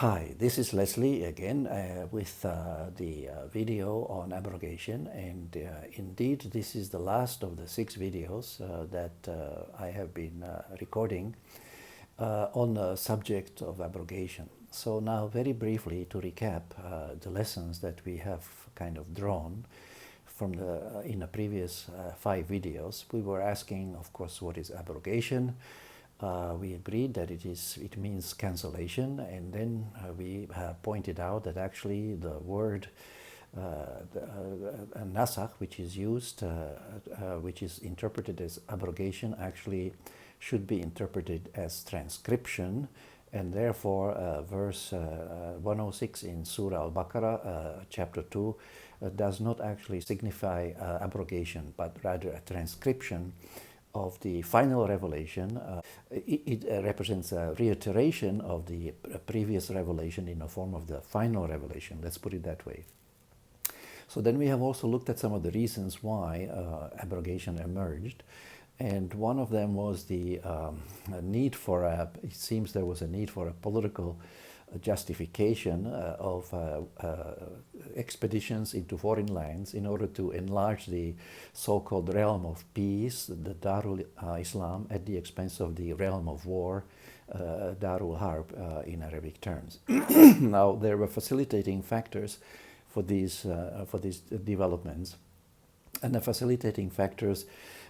Hi, this is Leslie again with the video on abrogation, and indeed this is the last of the 6 videos that I have been recording on the subject of abrogation. So now very briefly to recap the lessons that we have kind of drawn from in the previous 5 videos. We were asking, of course, what is abrogation? We agreed that it means cancellation, and then we pointed out that actually the word nasakh, which is used, which is interpreted as abrogation, actually should be interpreted as transcription, and therefore verse 106 in Surah Al-Baqarah, chapter 2, does not actually signify abrogation, but rather a transcription of the final revelation. It represents a reiteration of the previous revelation in the form of the final revelation. Let's put it that way. So then we have also looked at some of the reasons why abrogation emerged. And one of them was the need for it seems there was a need for a political justification of expeditions into foreign lands in order to enlarge the so-called realm of peace, the Darul Islam, at the expense of the realm of war, Darul Harb in Arabic terms. Now there were facilitating factors for these developments, and the facilitating factors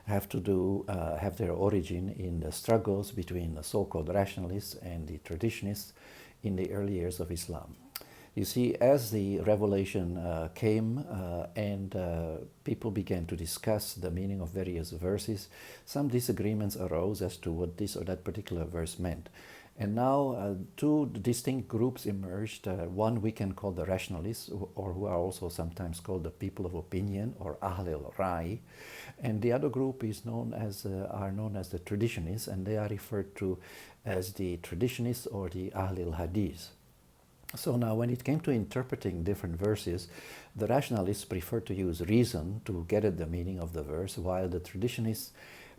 have their origin in the struggles between the so-called rationalists and the traditionists in the early years of Islam. You see, as the revelation came and people began to discuss the meaning of various verses, some disagreements arose as to what this or that particular verse meant. And now 2 distinct groups emerged. One we can call the rationalists, or who are also sometimes called the people of opinion, or Ahl al-Rai, and the other group is known as the traditionists, and they are referred to as the traditionists or the Ahl al-Hadith. So now when it came to interpreting different verses, the rationalists preferred to use reason to get at the meaning of the verse, while the traditionists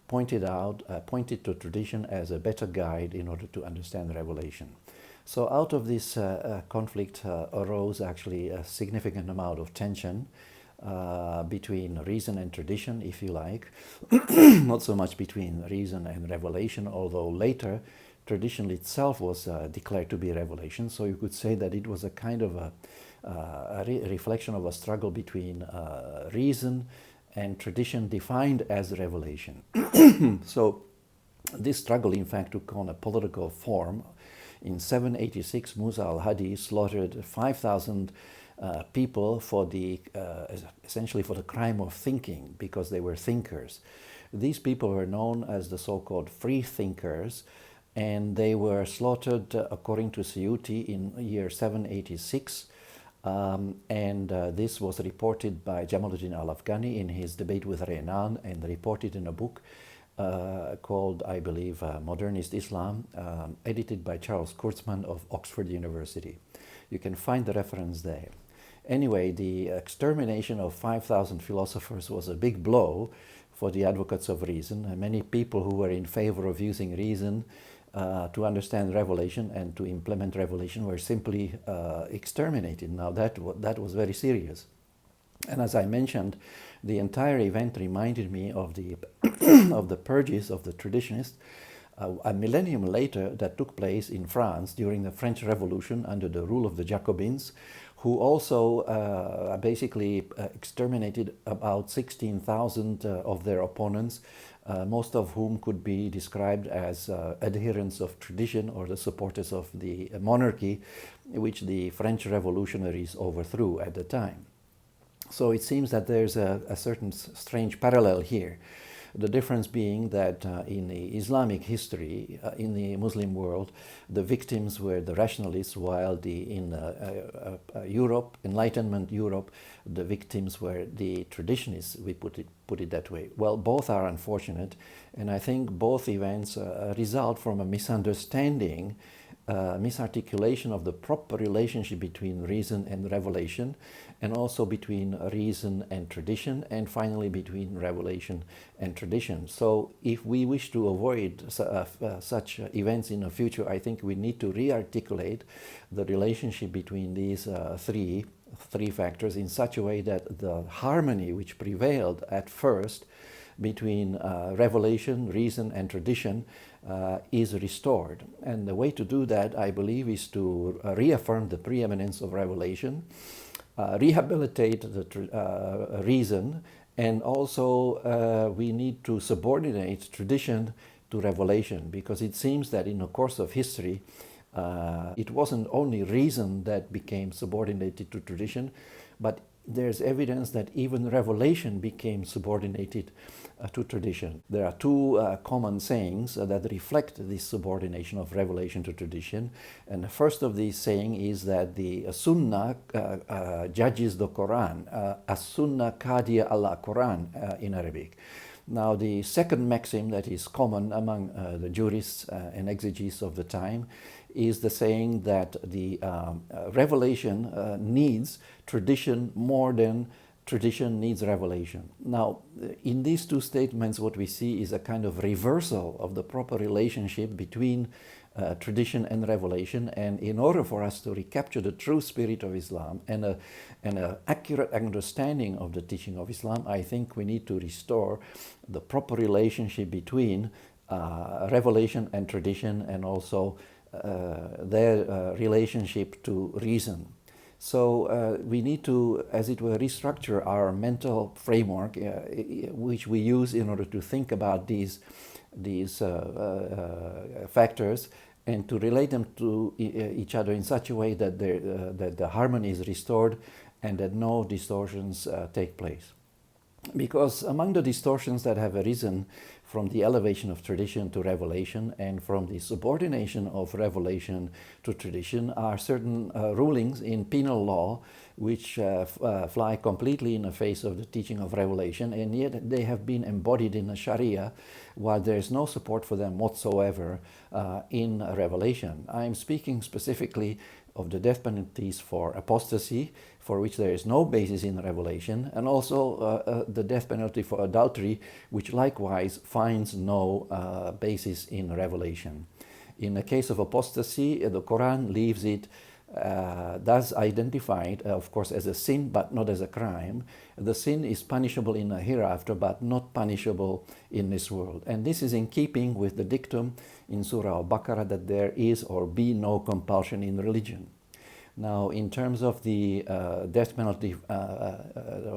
pointed to tradition as a better guide in order to understand revelation. So out of this conflict arose actually a significant amount of tension between reason and tradition, if you like. Not so much between reason and revelation, although later tradition itself was declared to be revelation. So you could say that it was a kind of a reflection of a struggle between reason and tradition defined as revelation. So this struggle in fact took on a political form. In 786, Musa al-Hadi slaughtered 5,000 people for essentially for the crime of thinking, because they were thinkers. These people were known as the so-called free thinkers, and they were slaughtered according to Suyuti in year 786. This was reported by Jamaluddin al-Afghani in his debate with Renan, and reported in a book called, I believe, Modernist Islam, edited by Charles Kurzman of Oxford University. You can find the reference there. Anyway, the extermination of 5,000 philosophers was a big blow for the advocates of reason. And many people who were in favor of using reason to understand revelation and to implement revelation were simply exterminated. Now that was very serious. And as I mentioned, the entire event reminded me of the of the purges of the traditionists a millennium later that took place in France during the French Revolution under the rule of the Jacobins, who also basically exterminated about 16,000 of their opponents, most of whom could be described as adherents of tradition or the supporters of the monarchy, which the French revolutionaries overthrew at the time. So it seems that there's a certain strange parallel here. The difference being that in the Islamic history, in the Muslim world, the victims were the rationalists, while in Europe, Enlightenment Europe, the victims were the traditionists, we put it that way. Well, both are unfortunate, and I think both events result from a misunderstanding misarticulation of the proper relationship between reason and revelation, and also between reason and tradition, and finally between revelation and tradition. So if we wish to avoid such events in the future, I think we need to re-articulate the relationship between these three factors in such a way that the harmony which prevailed at first between revelation, reason, and tradition is restored. And the way to do that, I believe, is to reaffirm the preeminence of revelation, rehabilitate the reason, and also we need to subordinate tradition to revelation, because it seems that in the course of history, it wasn't only reason that became subordinated to tradition, but there's evidence that even revelation became subordinated to tradition. There are two common sayings that reflect this subordination of revelation to tradition. And the first of these sayings is that the Sunnah judges the Quran, as-Sunnah qadiya ala Quran in Arabic. Now, the second maxim that is common among the jurists and exegetes of the time is the saying that the revelation needs tradition more than tradition needs revelation. Now, in these two statements, what we see is a kind of reversal of the proper relationship between tradition and revelation. And in order for us to recapture the true spirit of Islam and an accurate understanding of the teaching of Islam, I think we need to restore the proper relationship between revelation and tradition, and also their relationship to reason. So we need to, as it were, restructure our mental framework, which we use in order to think about these factors, and to relate them to each other in such a way that the harmony is restored and that no distortions take place. Because among the distortions that have arisen from the elevation of tradition to revelation and from the subordination of revelation to tradition are certain rulings in penal law which fly completely in the face of the teaching of revelation, and yet they have been embodied in the Sharia while there is no support for them whatsoever in revelation. I am speaking specifically of the death penalties for apostasy, for which there is no basis in revelation, and also the death penalty for adultery, which likewise finds no basis in revelation. In the case of apostasy, the Quran leaves it thus identified, of course, as a sin, but not as a crime. The sin is punishable in the hereafter, but not punishable in this world. And this is in keeping with the dictum in Surah Al-Baqarah that there is or be no compulsion in religion. Now, in terms of the death penalty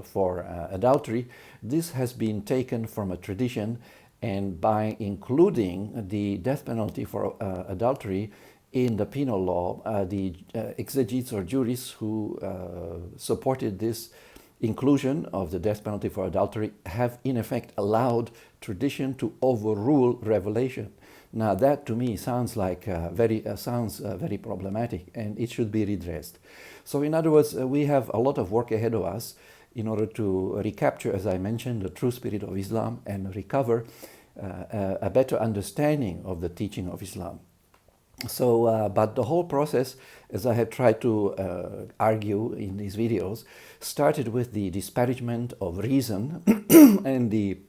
for adultery, this has been taken from a tradition, and by including the death penalty for adultery in the penal law, the exegetes or jurists who supported this inclusion of the death penalty for adultery have in effect allowed tradition to overrule revelation. Now that to me sounds like very problematic, and it should be redressed. So in other words, we have a lot of work ahead of us in order to recapture, as I mentioned, the true spirit of Islam and recover a better understanding of the teaching of Islam. So, but the whole process, as I have tried to argue in these videos, started with the disparagement of reason and the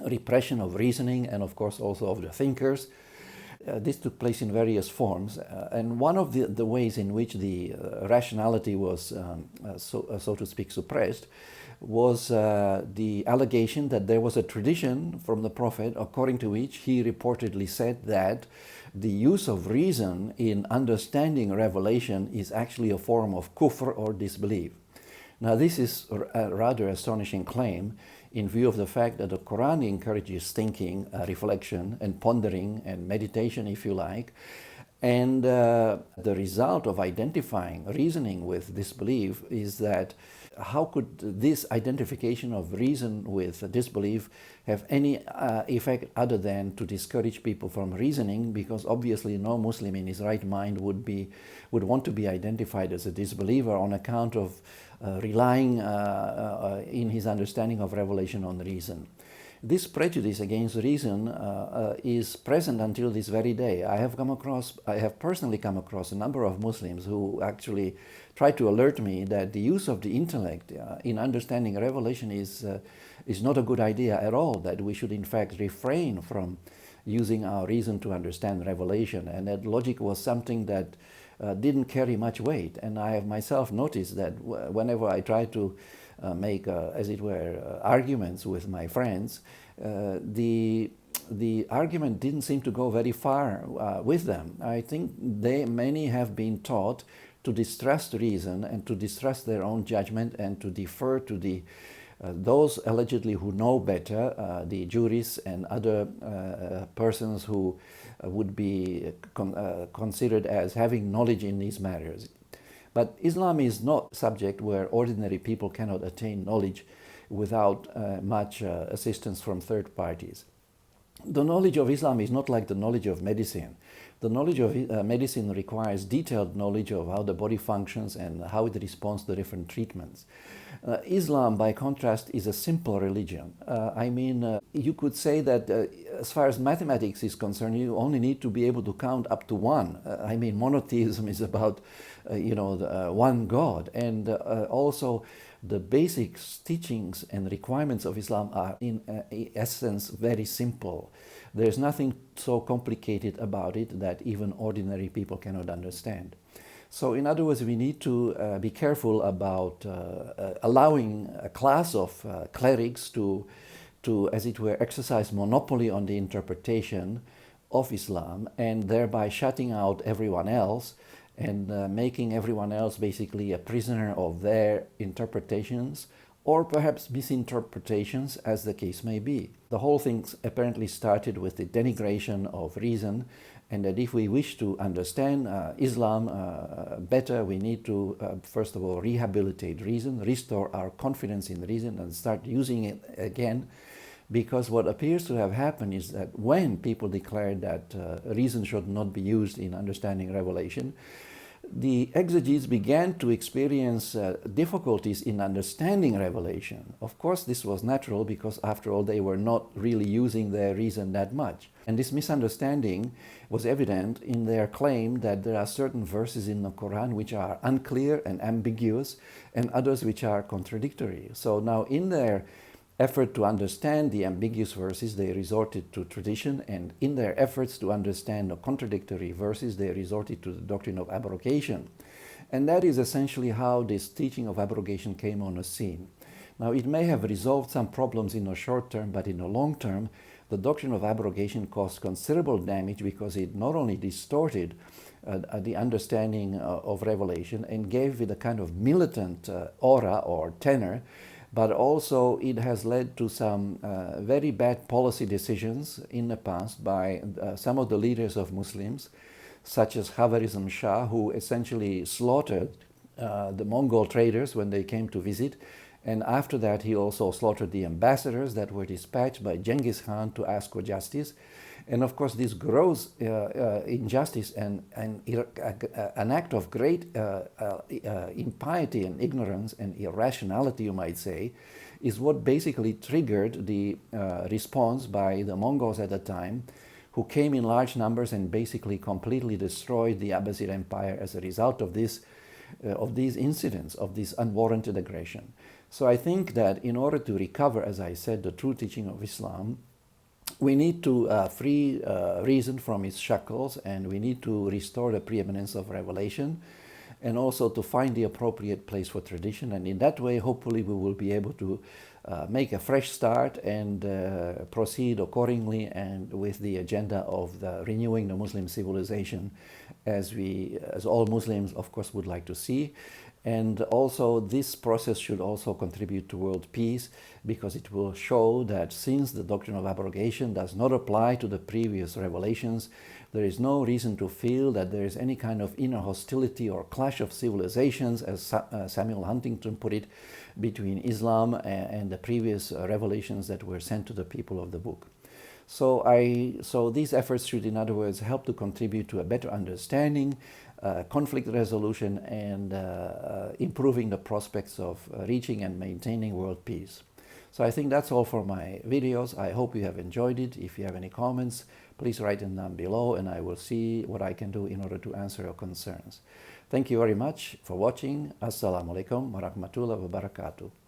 repression of reasoning, and of course also of the thinkers. This took place in various forms, and one of the ways in which the rationality was, so to speak, suppressed was the allegation that there was a tradition from the Prophet according to which he reportedly said that the use of reason in understanding revelation is actually a form of kufr or disbelief. Now this is a rather astonishing claim in view of the fact that the Quran encourages thinking, reflection, and pondering and meditation, if you like. And the result of identifying reasoning with disbelief is that how could this identification of reason with disbelief have any effect other than to discourage people from reasoning? Because obviously no Muslim in his right mind would want to be identified as a disbeliever on account of relying in his understanding of revelation on reason. This prejudice against reason is present until this very day. I have personally come across a number of Muslims who actually try to alert me that the use of the intellect in understanding revelation is not a good idea at all, that we should in fact refrain from using our reason to understand revelation, and that logic was something that didn't carry much weight. And I have myself noticed that whenever I try to make, as it were, arguments with my friends, the argument didn't seem to go very far with them. I think many have been taught to distrust reason and to distrust their own judgment and to defer to those allegedly who know better, the jurists and other persons who would be considered as having knowledge in these matters. But Islam is not a subject where ordinary people cannot attain knowledge without much assistance from third parties. The knowledge of Islam is not like the knowledge of medicine. The knowledge of medicine requires detailed knowledge of how the body functions and how it responds to different treatments. Islam, by contrast, is a simple religion. You could say that as far as mathematics is concerned, you only need to be able to count up to one. Monotheism is about, one God. And also, the basic teachings and requirements of Islam are, in essence, very simple. There's nothing so complicated about it that even ordinary people cannot understand. So, in other words, we need to be careful about allowing a class of clerics to, as it were, exercise monopoly on the interpretation of Islam, and thereby shutting out everyone else and making everyone else basically a prisoner of their interpretations, or perhaps misinterpretations, as the case may be. The whole thing apparently started with the denigration of reason, and that if we wish to understand Islam better, we need to, first of all, rehabilitate reason, restore our confidence in reason, and start using it again. Because what appears to have happened is that when people declared that reason should not be used in understanding revelation, the exegetes began to experience difficulties in understanding revelation. Of course, this was natural because, after all, they were not really using their reason that much. And this misunderstanding was evident in their claim that there are certain verses in the Quran which are unclear and ambiguous, and others which are contradictory. So now, in their effort to understand the ambiguous verses, they resorted to tradition, and in their efforts to understand the contradictory verses, they resorted to the doctrine of abrogation. And that is essentially how this teaching of abrogation came on the scene. Now, it may have resolved some problems in the short term, but in the long term, the doctrine of abrogation caused considerable damage because it not only distorted the understanding of revelation and gave it a kind of militant aura or tenor, but also it has led to some very bad policy decisions in the past by some of the leaders of Muslims, such as Khwarizm Shah, who essentially slaughtered the Mongol traders when they came to visit. And after that, he also slaughtered the ambassadors that were dispatched by Genghis Khan to ask for justice. And of course, this gross injustice and an act of great impiety and ignorance and irrationality, you might say, is what basically triggered the response by the Mongols at the time, who came in large numbers and basically completely destroyed the Abbasid Empire as a result of these incidents, of this unwarranted aggression. So I think that in order to recover, as I said, the true teaching of Islam, we need to free reason from its shackles, and we need to restore the preeminence of revelation, and also to find the appropriate place for tradition. And in that way, hopefully, we will be able to make a fresh start and proceed accordingly, and with the agenda of renewing the Muslim civilization, as all Muslims, of course, would like to see. And also, this process should also contribute to world peace, because it will show that since the doctrine of abrogation does not apply to the previous revelations, there is no reason to feel that there is any kind of inner hostility or clash of civilizations, as Samuel Huntington put it, between Islam and the previous revelations that were sent to the people of the book. So these efforts should, in other words, help to contribute to a better understanding, conflict resolution, and improving the prospects of reaching and maintaining world peace. So I think that's all for my videos. I hope you have enjoyed it. If you have any comments, please write them down below and I will see what I can do in order to answer your concerns. Thank you very much for watching. Assalamualaikum warahmatullahi wabarakatuh.